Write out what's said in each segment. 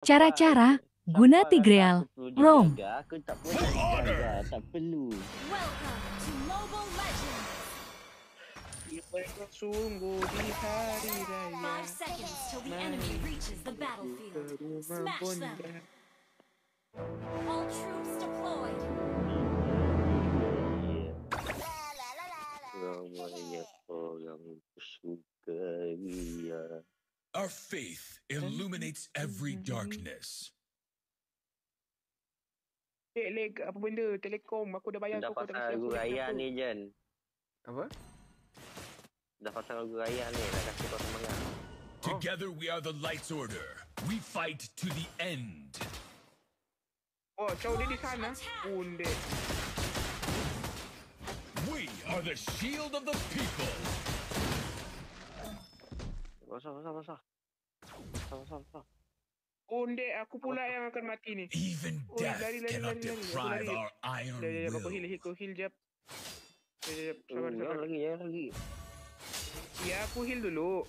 Cara-cara guna Siapa kata Tigreal aku perlu Rome. dijaga? Aku tak perlu nak dijaga. Tak perlu. Welcome to Mobile Legends. Sungguh di hari raya 5 seconds till the enemy reaches the battlefield. Smash them. All troops deployed. Ramai orang suka dia. Our faith illuminates every darkness. apa benda Telekom aku dah bayar Dah kau tak pasal kasi lagu aku raya aku. ni Jen. Apa? Dah pasal lagu raya ni nak kasi kau semangat. Together we are the Lights Order. We fight to the end. Oh cau dia di sana punde. We are the shield of the people. Basah. Punde aku pula yang akan mati ni. Even Oh, death lari. cannot Aku deprive lari. our iron Jap aku will. heal jap. Jap sabar. Lagi. Ya aku heal dulu.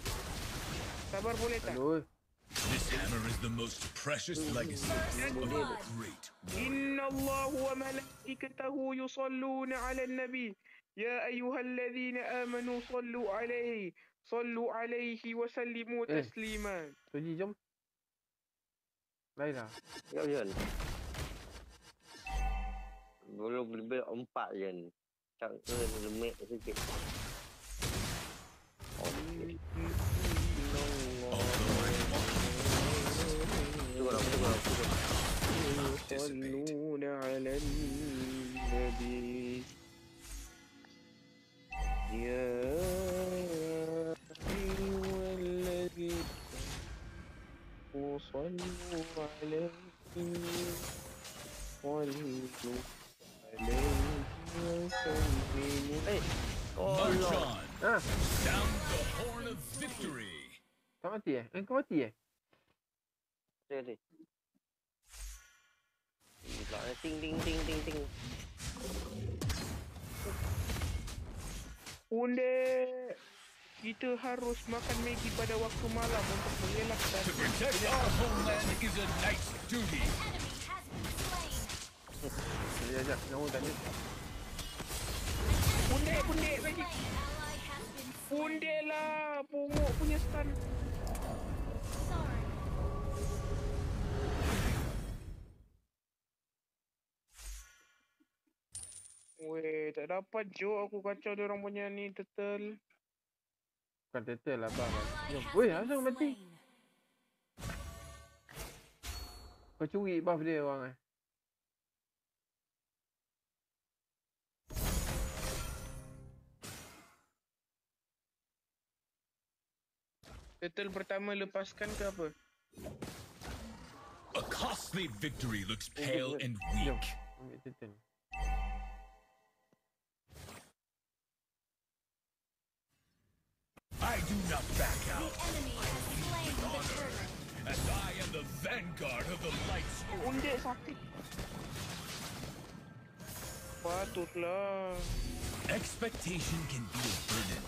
Sabar boleh tak? Aduh. This hammer is the most precious legacy of a great warrior. Inna Allah wa malaikatahu yusalluna ala nabi. Ya ayyuhalladzina amanu sallu alaihi wa sallimu taslima. Soji jom. Lain lah. Kau Jen. Belum lebih 4 Jen. Tak ke lemik sikit. يصلون على النبي يا أيها الذين صلوا عليه March on Ah, down the horn of victory. tak mati kau mati Tadi. Ting. Punde, kita harus makan Maggi pada waktu malam untuk mengelakkan To protect our homeland is a knight's duty. Enemy has been slain. Sekejap, nyawa tak ada. punde lagi. Slain ally has been slain. Punde lah, punguk punya stun. Sorry. Weh, tak dapat Jo aku kacau dia orang punya ni turtle. Bukan turtle lah bang. Ally has Weh, been asal mati? slain. Kau curi buff dia orang Turtle pertama lepaskan ke apa? A costly victory looks pale and Jom, weak. ambil turtle. I do not back The out, enemy has slain the turret. as I am the vanguard of the Lights Order. Punde sakit. Patutlah. Expectation can be a burden.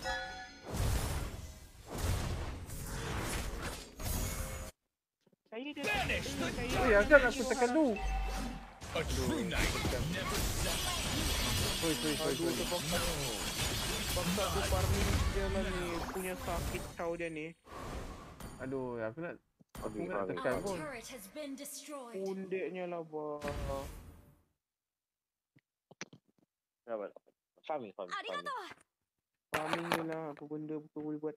Saya dia Vanish the Weh, asal aku tekan tu? A true knight never settles. Oi. Aduh, bakal tu farming dia lah ni. Punya sakit kau dia ni. Aduh, aku nak Farming. tekan Our pun. turret has been destroyed. Pundeknya lah bah. Sabar. Farming. Arigato. Farming ni lah apa benda betul boleh buat.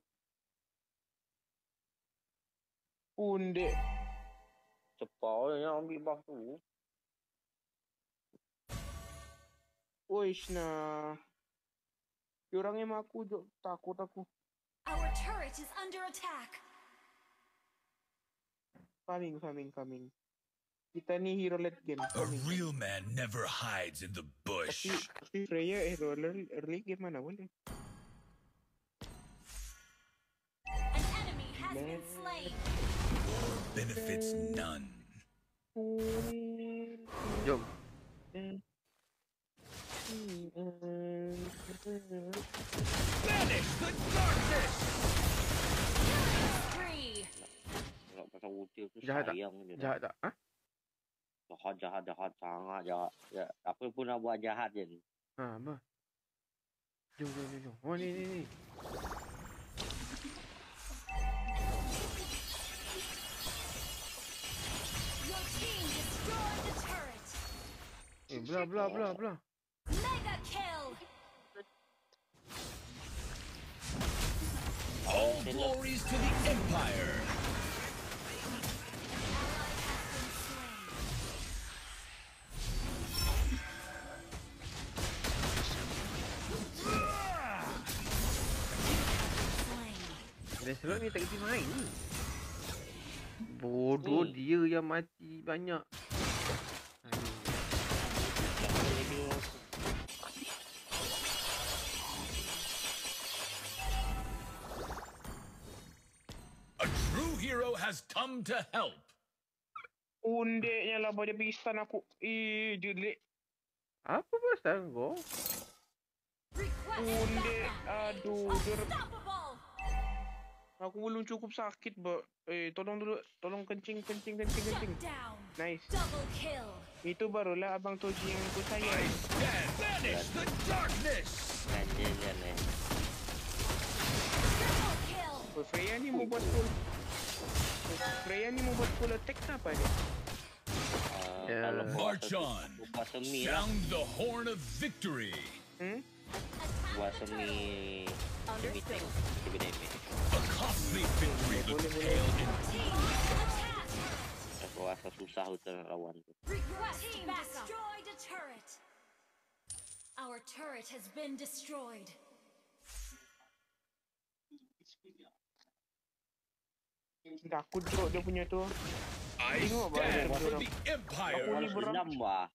Pundek. Cepat yang ambil buff tu. Oish nah. Diorang emang aku takut aku. Our turret is under attack. Farming. Kita ni hero late game. A real man never hides in the bush. Tapi Freya hero early game mana boleh. An enemy has been slain. Benefits none. Jom. Banish the darkness! Spree. pasal ulti tu Jahat tak? sayang je. Jahat tak? Ha? Jahat sangat jahat. Ya, apa pun nak buat jahat je ni. Ha, apa? Jom. Oh, ni. Your team destroyed the turret. Belah. Mega kill. All glories to the Empire. Dia selot ni tak kerti main ni. Bodoh dia yang mati banyak. Aduh. A true hero has come to help. Undeknya lah dia pergi stun aku. Jelek. Apa pasal kau? Undek. Aduh. Unstoppable. Aku belum cukup sakit, tolong dulu. Tolong kencing. Shut down. Nice. Double kill. Itu barulah Abang Toji yang aku sayang. Stand, banish the darkness. Ganjil je ni. Triple kill. Freya ni mau buat full attack kenapa dia? Ya. Kalau March on. buat semi lah. Sound the horn of victory. Buat semi tank. Tiba damage. A costly victory looks pale in Team attack. Aku rasa susah betul nak lawan tu. Request team destroyed a turret. Our turret has been destroyed. Aku drop dia punya tu. I Tengok stand apa for dia the Empire. Aku ni beram. Dendam bah.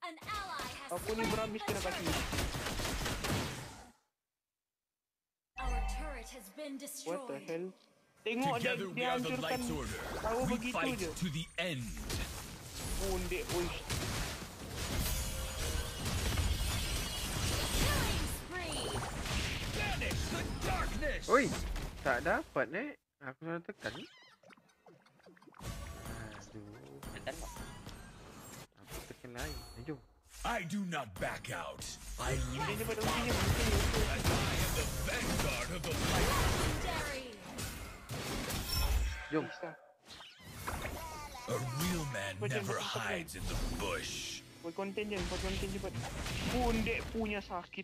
An ally has Aku ni slain berhabis a kena kaki. turret. Our turret has been What the destroyed. hell? Tengok dia, Together we dia are the hancurkan Lights Order. tahu We begitu fight je. to the end. Undek, uish. Killing spree. Banish the darkness. Oi, tak dapat Aku salah tekan ni. Aduh, Tekan tak? aku tekan lain. Jom. I do not back out. I Dia live cepat ultinya. as I am the vanguard of the light. Legendary. Jom. A real man never hides in the bush. Buat konten je, cepat. Undek punya sakit.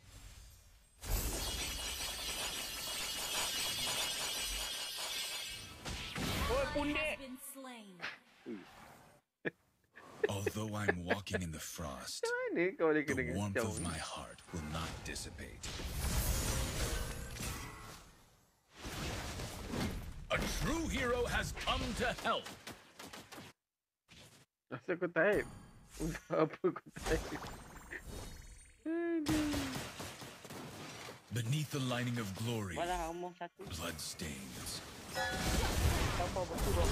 Oi, Ally Pundek. has been slain. Although I'm walking in the frost, Mana kau boleh the kena warmth kacau of ni? my heart will not dissipate. A true hero has come to help. Asal kau type? Untuk apa kau type? Aduh. Beneath the lining of glory, Malah amor satu. blood stains. Tak apa, betul bro.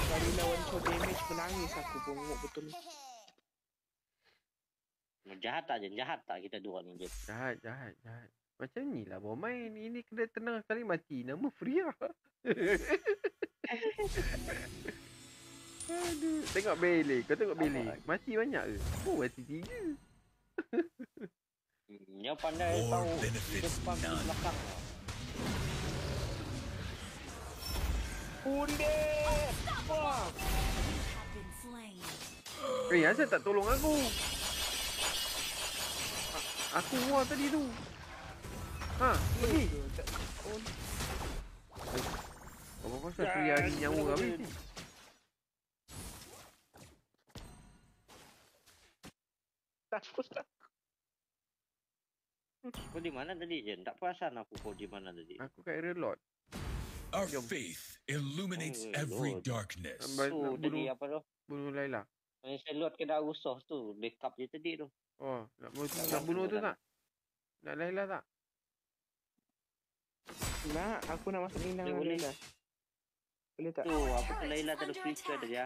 Kali lawan kau damage menangis aku bongok betul. Jahat tak kita dua ni je. Jahat. Macam ni lah bawa main. Ini kena tenang sekali mati. Nama Freya. Aduh. Tengok Bailey. Kau tengok Bailey. Mati banyak ke? Oh, mati 3. Dia pandai War tahu benefits depan none. belakang. Pundek! Wah! Have been slain. Asal tak tolong aku? Aku war tadi tu. Ha, pergi. Apa pasal Freya ni nyawa habis ni? Takut. Kau di mana tadi je? Tak perasan aku kau di mana tadi. Aku kat area lot. Our faith illuminates Oh, every Lord. darkness. Nak Tu tadi bunuh, apa tu? bunuh Laila. Yang saya load kena rusuh tu. Backup je tadi tu. Oh, nak bunuh tu tak? Nak Laila tak? Nak, aku nak masuk Nina. Boleh. Boleh tak? Tu apa tu Laila tak ada flicker tadi ya.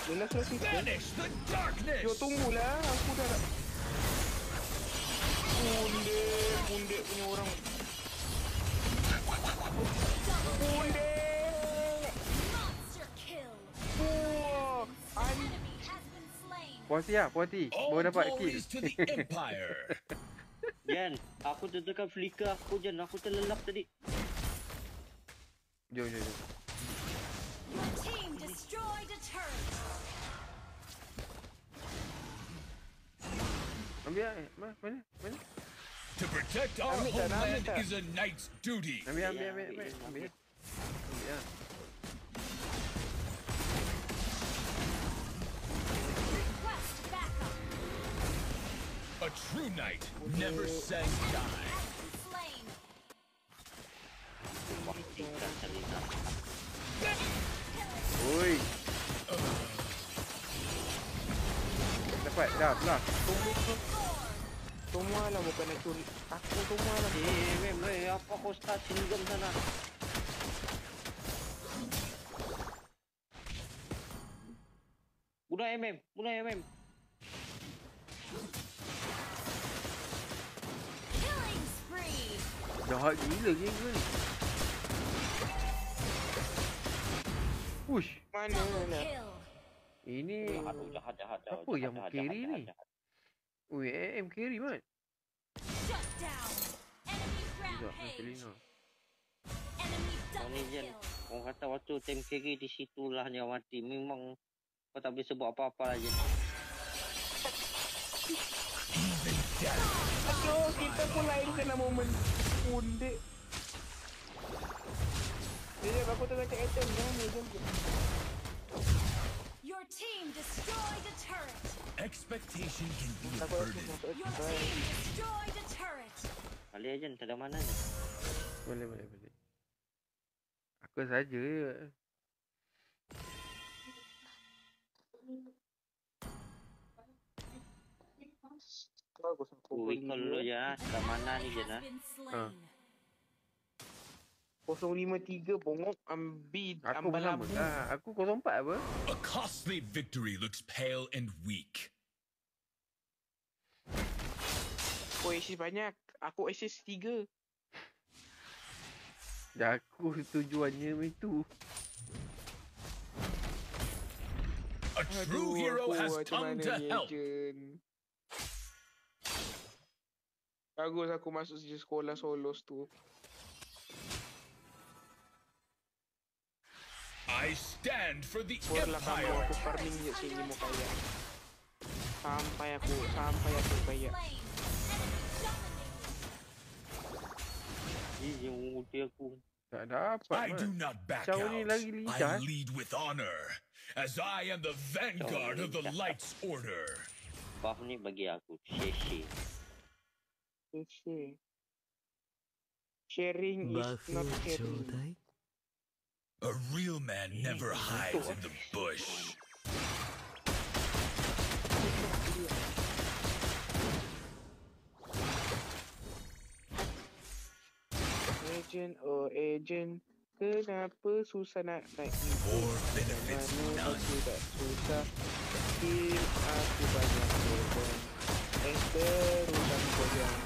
Nina sudah fikir. Banish the darkness. Yo, tunggulah. Aku dah... Punde punya orang. Punde. Monster kill. Wah, Enemy has been slain. Puas hati lah, puas hati. All Baru dapat kill. glories to the Empire. Jan, aku tertekan flicker aku Jan. Aku terlelap tadi. Jom. Your team destroyed a turret. Ambil lah. Mana? To protect our Ambil tak, homeland ambil tak? is a knight's duty. Ambil. Ya, Ambil lah. Request backup. A true knight never says die. Has been slain. Pastikan Selena. Oi. Dapat dah belah. semua lah bukan nak curi. Aku semua lah. Mem, apa kau start singgam sana? Bunuh MM. Killing spree. Jahat gila game ni. Push. Mana Double nak? kill. Ini Jahat. Apa yang carry ni? Ui, AM carry mat. Shut down. Enemy Sekejap, rampage. Selena. Enemy Kau ni double Jan, kill. orang kata waktu time carry di situlah dia mati. Memang kau tak boleh sebut apa-apa lagi. Aduh, kita pun lain kena momen punde. Aku tengah cek item. Jom. Your team destroyed a turret. Expectation can be a Aku burden. Your team destroyed a turret. Balik Jan, tak ada mana ni. Boleh. Aku saja je. Bagus aku Wait call dulu je tak mana ni Jan. Has been slain. 053 bongok ambil Aku pun sama. Aku 04 apa? A costly victory looks pale and weak. Aku assist banyak. Aku assist 3. Dah aku tujuannya itu. A true hero has come to help. Bagus aku masuk sekolah solos tu. I stand for the Kurlah kamu Empire. aku farming je sini mau kaya. Sampai aku kaya. Slain. Enemy dominated. Yang ulti aku. Tak dapat I do mat. not back Macam ni out. lagi lincah. I lead with honor, as I am the vanguard of the Light's Order. Buff ni bagi aku. Share. Sharing is not caring. A real man never hides in the bush. Agent, kenapa susah nak naik ni? War benefits Mana none. aku tak susah. Skill aku banyak korban. Terutama goyang.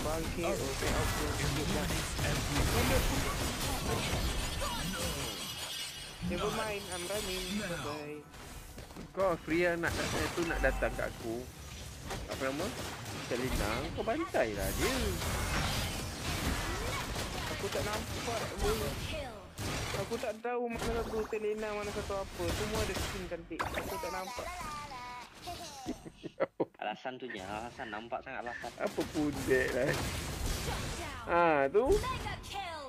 Bangkit, open up. Illuminates every Never mind, I'm running. Bye-bye. Kau free nak tu nak datang kat aku. Apa nama? Selena, kau bantai lah dia. Aku tak nampak. Double kill. Aku tak tahu mana satu Selena, mana satu apa. Semua ada skin cantik. Aku tak nampak. Alasan tu je. Alasan nampak sangat alasan. Apa pundek lah. Shut down. Tu. Mega kill.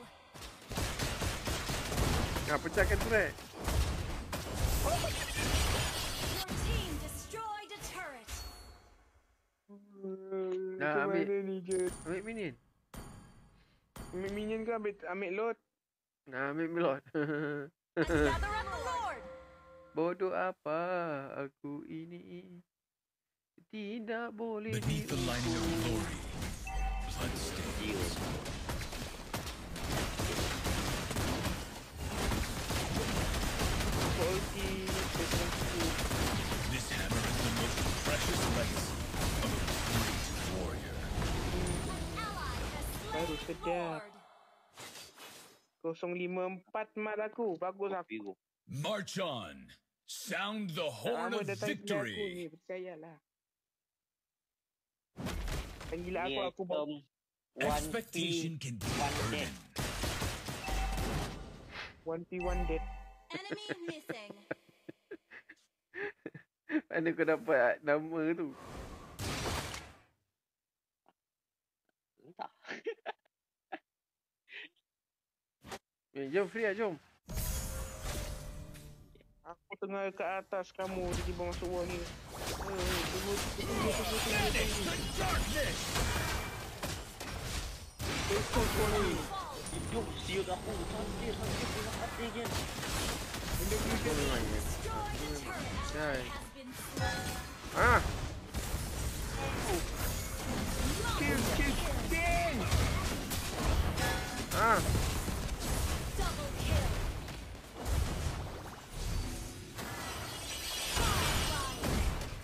Pecahkan turret. Your team destroyed a turret. Macam ambil. mana ni je? Ambil minion. Ambil minion ke ambil load? Ambil melot. Let's gather on the Lord. Bodoh apa aku ini. Tidak boleh beneath the lining of diukur. glory. Bloodstains. Quality, This hammer is the most precious legacy of a great warrior. sedap. Lord. 054 mat aku. Bagus aku. Biru. March on. Sound the Tak horn lama of datang gila aku victory. ni. Percayalah. Panggil Ni aku bawa. item 1P Expectation can be a 1 dead. burden. 1p1 dead. Enemy missing. Mana kau dapat nama tu? Entah. Jom Fria, jom. Aku tengah kat atas kamu. Tiba-tiba masuk wall ni. Tunggu. Vanish the darkness. Hidup siut aku. Santai punya hati kan. Destroyed a turret. Dah. Has been slain. Ah, Kill. ah. Double kill.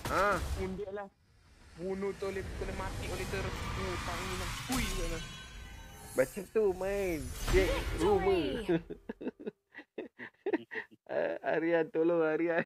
Ah, Undik lah. Bunuh tu oleh kena mati oleh terhutang ni nak kui sana. macam tu main. Cek rumah. Victory. Aryan, tolong Aryan.